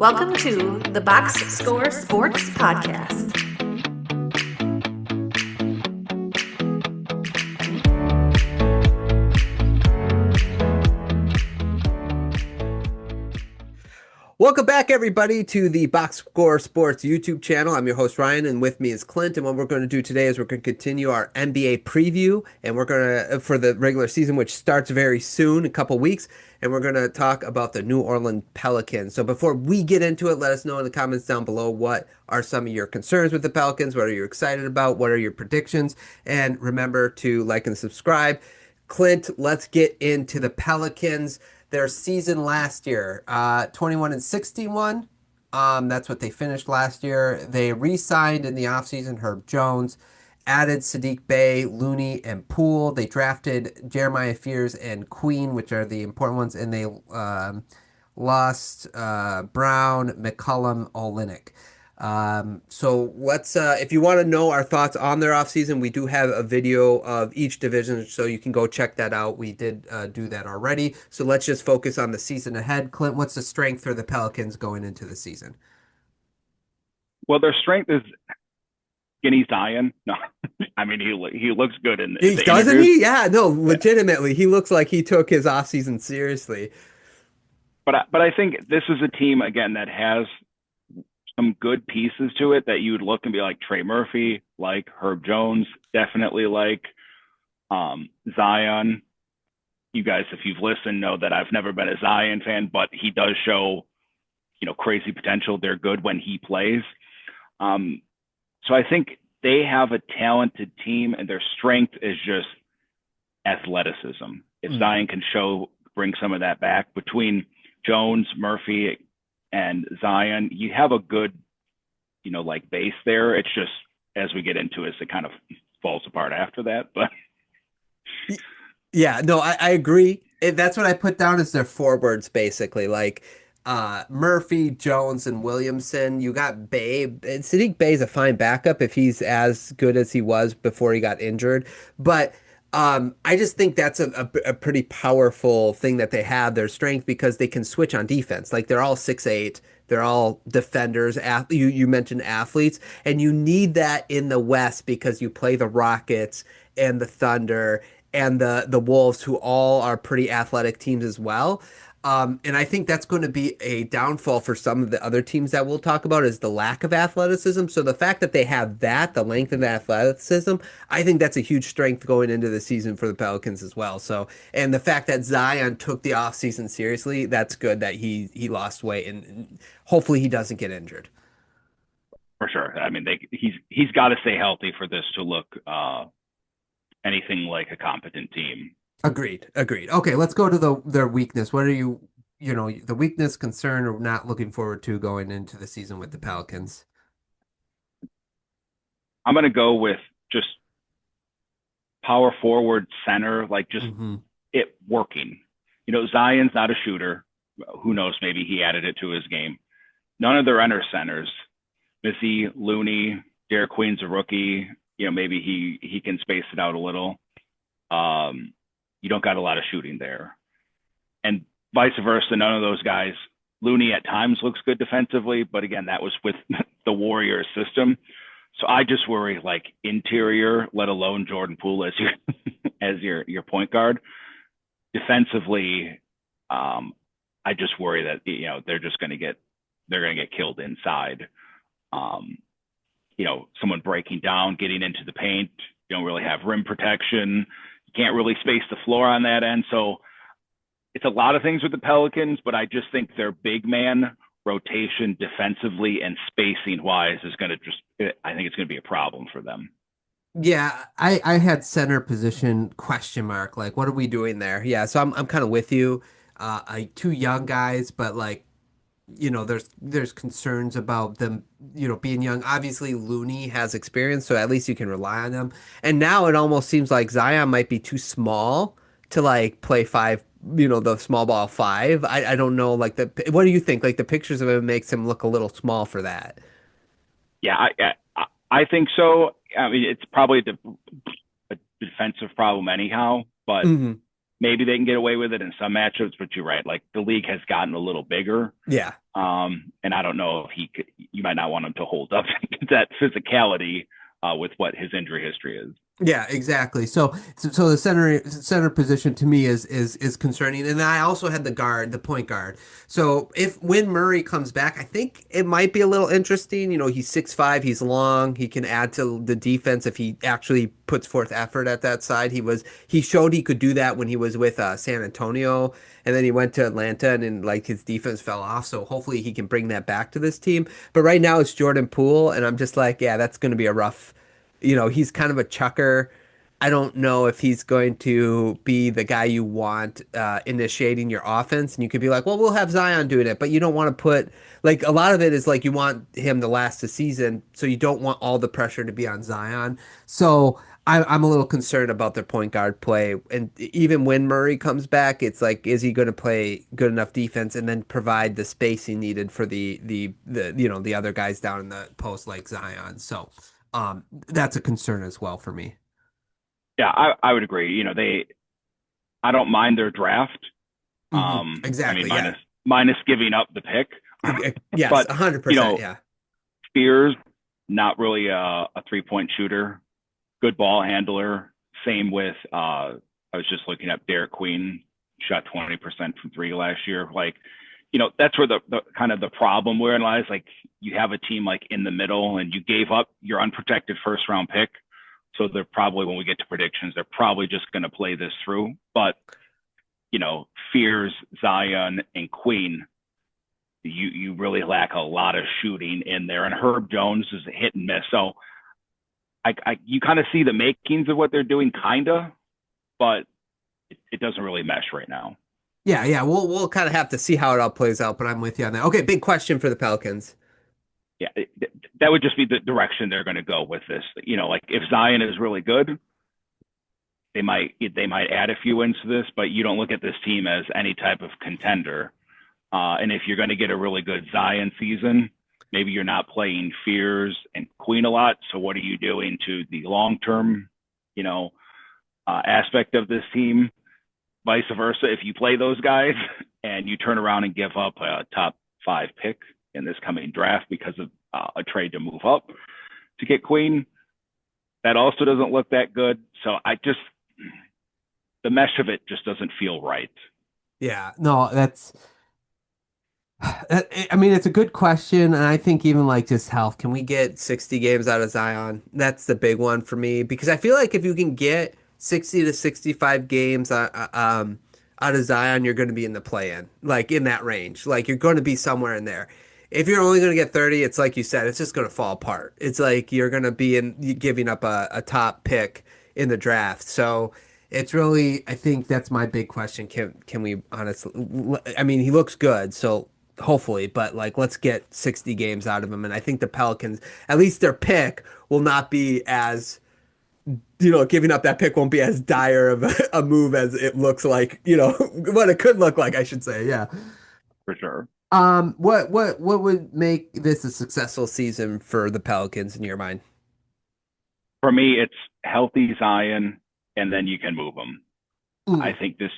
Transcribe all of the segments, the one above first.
Welcome to the Box Score Sports Podcast. Welcome back, everybody, to the Box Score Sports YouTube channel. I'm your host, Ryan, and with me is Clint. And what we're going to do today is we're going to continue our NBA preview, and we're going to, for the regular season, which starts very soon, a couple weeks, and we're going to talk about the New Orleans Pelicans. So before we get into it, let us know in the comments down below what are some of your concerns with the Pelicans, what are you excited about, what are your predictions, and remember to like and subscribe. Clint, let's get into the Pelicans. Their season last year, 21 and 61. That's what they finished last year. They re-signed in the offseason Herb Jones, added Sadiq Bey, Looney, and Poole. They drafted Jeremiah Fears and Queen, which are the important ones, and they lost Brown, McCollum, Olynyk. So let's, if you want to know our thoughts on their offseason, we do have a video of each division, so you can go check that out. We did do that already. So let's just focus on the season ahead. Clint, what's the strength for the Pelicans going into the season? Well, their strength is skinny Zion. No, I mean he looks good in the Doesn't interviews. he? Yeah, no, legitimately, he looks like he took his offseason seriously. But I think this is a team again that has some good pieces to it that you would look and be like Trey Murphy, like Herb Jones, definitely like Zion. You guys, if you've listened, know that I've never been a Zion fan, but he does show, crazy potential. They're good when he plays. So I think they have a talented team, and their strength is just athleticism. If Zion can bring some of that back between Jones, Murphy, and Zion, you have a good, base there. It's just as we get into it, it kind of falls apart after that. But yeah, no, I agree. That's what I put down as their forwards, basically. Like Murphy, Jones, and Williamson. You got Bey. Sadiq Bey's a fine backup if he's as good as he was before he got injured. But I just think that's a pretty powerful thing that they have, their strength, because they can switch on defense. Like they're all 6'8". They're all defenders. You mentioned athletes, and you need that in the West because you play the Rockets and the Thunder and the Wolves, who all are pretty athletic teams as well. And I think that's going to be a downfall for some of the other teams that we'll talk about is the lack of athleticism. So the fact that they have that, the length of the athleticism, I think that's a huge strength going into the season for the Pelicans as well. So, and the fact that Zion took the offseason seriously, that's good that he lost weight and hopefully he doesn't get injured. for sure, I mean, he's got to stay healthy for this to look anything like a competent team. Agreed. Agreed. Okay, let's go to their weakness. What are the weakness, concern, or not looking forward to going into the season with the Pelicans? I'm going to go with just power forward center, like just it working. Zion's not a shooter. Who knows? Maybe he added it to his game. None of their enter centers, Missy, Looney, Derek Queen's a rookie. Maybe he can space it out a little. You don't got a lot of shooting there. And vice versa, none of those guys. Looney at times looks good defensively, but again, that was with the Warriors system. So I just worry like interior, let alone Jordan Poole as your point guard. Defensively, I just worry that they're going to get killed inside. Someone breaking down, getting into the paint. You don't really have rim protection. You can't really space the floor on that end. So it's a lot of things with the Pelicans, but I just think their big man rotation defensively and spacing wise is going to I think it's going to be a problem for them. Yeah, I had center position question mark. Like, what are we doing there? Yeah, so I'm kind of with you. Two young guys, but like, there's concerns about them, being young. Obviously, Looney has experience, so at least you can rely on him. And now it almost seems like Zion might be too small to like play five, the small ball five. I don't know, like what do you think? Like the pictures of him makes him look a little small for that. Yeah, I think so. I mean, it's probably a defensive problem anyhow, but hmm maybe they can get away with it in some matchups, but you're right. Like the league has gotten a little bigger. Yeah. And I don't know if he could, you might not want him to hold up that physicality with what his injury history is. Yeah, exactly. So the center position to me is concerning, and I also had the point guard. So if when Murray comes back, I think it might be a little interesting. You know, he's 6'5", he's long, he can add to the defense if he actually puts forth effort at that side. He showed he could do that when he was with San Antonio, and then he went to Atlanta, and like his defense fell off. So hopefully he can bring that back to this team. But right now it's Jordan Poole, and I'm just like, yeah, that's going to be a rough. He's kind of a chucker. I don't know if he's going to be the guy you want initiating your offense. And you could be like, well, we'll have Zion doing it, but you don't want to put like a lot of it is like you want him to last the season, so you don't want all the pressure to be on Zion. So I'm a little concerned about their point guard play. And even when Murray comes back, it's like, is he going to play good enough defense and then provide the spacing needed for the other guys down in the post like Zion? So. That's a concern as well for me. Yeah, I would agree. I don't mind their draft. Exactly. I mean, minus giving up the pick. Yes, but 100%. Yeah. Spears, not really a 3-point shooter, good ball handler. Same with I was just looking up Derek Queen, shot 20% from three last year. Like, that's where the kind of the problem where it lies. Like you have a team like in the middle and you gave up your unprotected first round pick. So they're probably, when we get to predictions, they're probably just going to play this through. But, Fears, Zion, and Queen, you really lack a lot of shooting in there. And Herb Jones is a hit and miss. So you kind of see the makings of what they're doing, kind of, but it doesn't really mesh right now. Yeah. We'll kind of have to see how it all plays out, but I'm with you on that. Okay, big question for the Pelicans. Yeah, that would just be the direction they're going to go with this. Like if Zion is really good, they might add a few into this, but you don't look at this team as any type of contender. And if you're going to get a really good Zion season, maybe you're not playing Fears and Queen a lot. So what are you doing to the long-term, aspect of this team? Vice versa, if you play those guys and you turn around and give up a top 5 pick in this coming draft because of a trade to move up to get Queen, that also doesn't look that good. So the mesh of it just doesn't feel right. Yeah, no, I mean, it's a good question, and I think even like just health, can we get 60 games out of Zion? That's the big one for me because I feel like if you can get 60 to 65 games out of Zion, you're going to be in the play-in, like in that range. Like you're going to be somewhere in there. If you're only going to get 30, it's like you said, it's just going to fall apart. It's like you're going to be giving up a top pick in the draft. So it's really, I think that's my big question. Can we honestly, I mean, he looks good, so hopefully, but like let's get 60 games out of him. And I think the Pelicans, at least their pick, will not be as giving up that pick won't be as dire of a move as it looks like, what it could look like, I should say. Yeah. For sure. What would make this a successful season for the Pelicans in your mind? For me, it's healthy Zion, and then you can move them. I think this,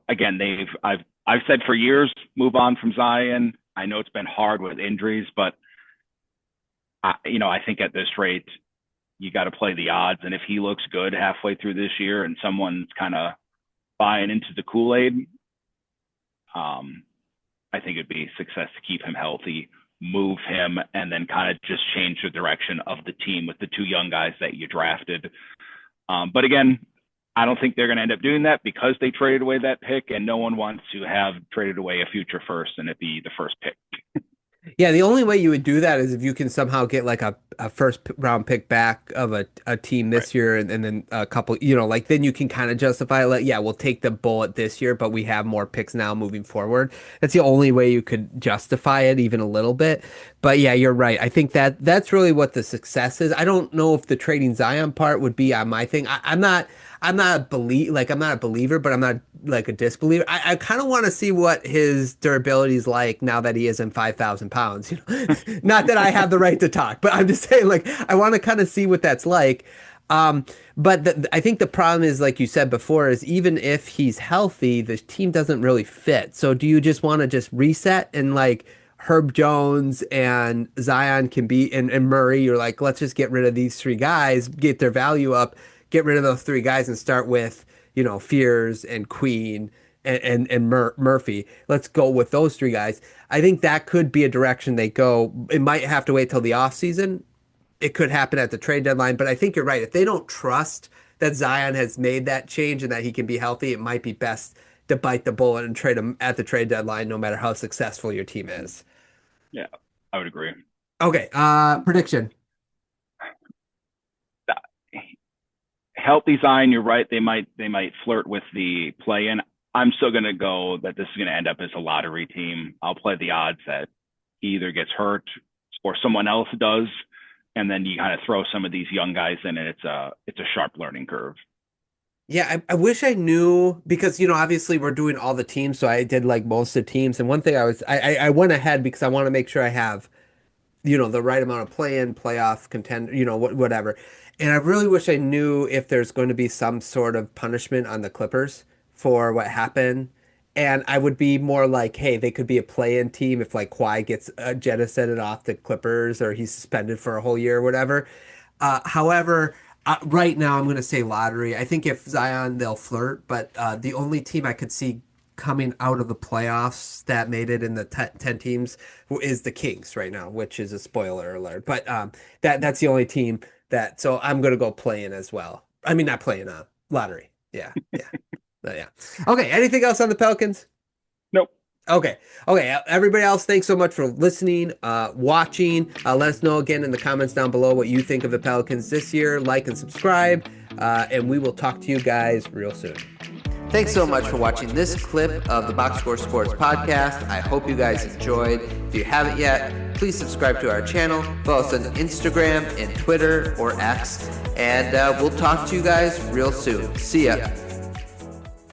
again, I've said for years, move on from Zion. I know it's been hard with injuries, but I think at this rate, you got to play the odds. And if he looks good halfway through this year and someone's kind of buying into the Kool-Aid, I think it'd be success to keep him healthy, move him, and then kind of just change the direction of the team with the 2 young guys that you drafted. But again, I don't think they're going to end up doing that because they traded away that pick, and no one wants to have traded away a future first and it be the first pick. Yeah, the only way you would do that is if you can somehow get like a first round pick back of a team this year and then a couple, like then you can kind of justify like, yeah, we'll take the bullet this year, but we have more picks now moving forward. That's the only way you could justify it even a little bit. But yeah, you're right. I think that's really what the success is. I don't know if the trading Zion part would be on my thing. I'm not a believer, but I'm not like a disbeliever. I kind of want to see what his durability is like now that he isn't 5,000 pounds. Not that I have the right to talk, but I'm just saying, like, I want to kind of see what that's like. But I think the problem is, like you said before, is even if he's healthy, the team doesn't really fit. So do you just want to just reset and like Herb Jones and Zion can be and Murray, you're like, let's just get rid of these three guys, get their value up, get rid of those three guys and start with, Fears and Queen and Murphy. Let's go with those three guys. I think that could be a direction they go. It might have to wait till the offseason. It could happen at the trade deadline, but I think you're right. If they don't trust that Zion has made that change and that he can be healthy, it might be best to bite the bullet and trade him at the trade deadline, no matter how successful your team is. Yeah, I would agree. Okay, prediction. Healthy Zion, you're right. They might flirt with the play-in. I'm still going to go that this is going to end up as a lottery team. I'll play the odds that he either gets hurt or someone else does, and then you kind of throw some of these young guys in, and it's a sharp learning curve. Yeah, I wish I knew because obviously we're doing all the teams, so I did like most of the teams. And one thing I went ahead because I want to make sure I have the right amount of play-in, playoff contend, whatever. And I really wish I knew if there's going to be some sort of punishment on the Clippers for what happened. And I would be more like, hey, they could be a play-in team if like Kawhi gets jettisoned off the Clippers or he's suspended for a whole year or whatever. However, right now I'm going to say lottery. I think if Zion, they'll flirt, but the only team I could see coming out of the playoffs that made it in the 10 teams is the Kings right now, which is a spoiler alert. But that's the only team so I'm going to go play-in as well. I mean, not play-in, lottery. Yeah, yeah. Yeah. Okay, anything else on the Pelicans? Nope. Okay. Everybody else, thanks so much for listening, watching. Let us know again in the comments down below what you think of the Pelicans this year. Like and subscribe, and we will talk to you guys real soon. Thanks so much for watching this clip of the Box Score Sports Podcast. I hope you guys enjoyed. If you haven't yet, please subscribe to our channel. Follow us on Instagram and Twitter or X, and we'll talk to you guys real soon. See ya.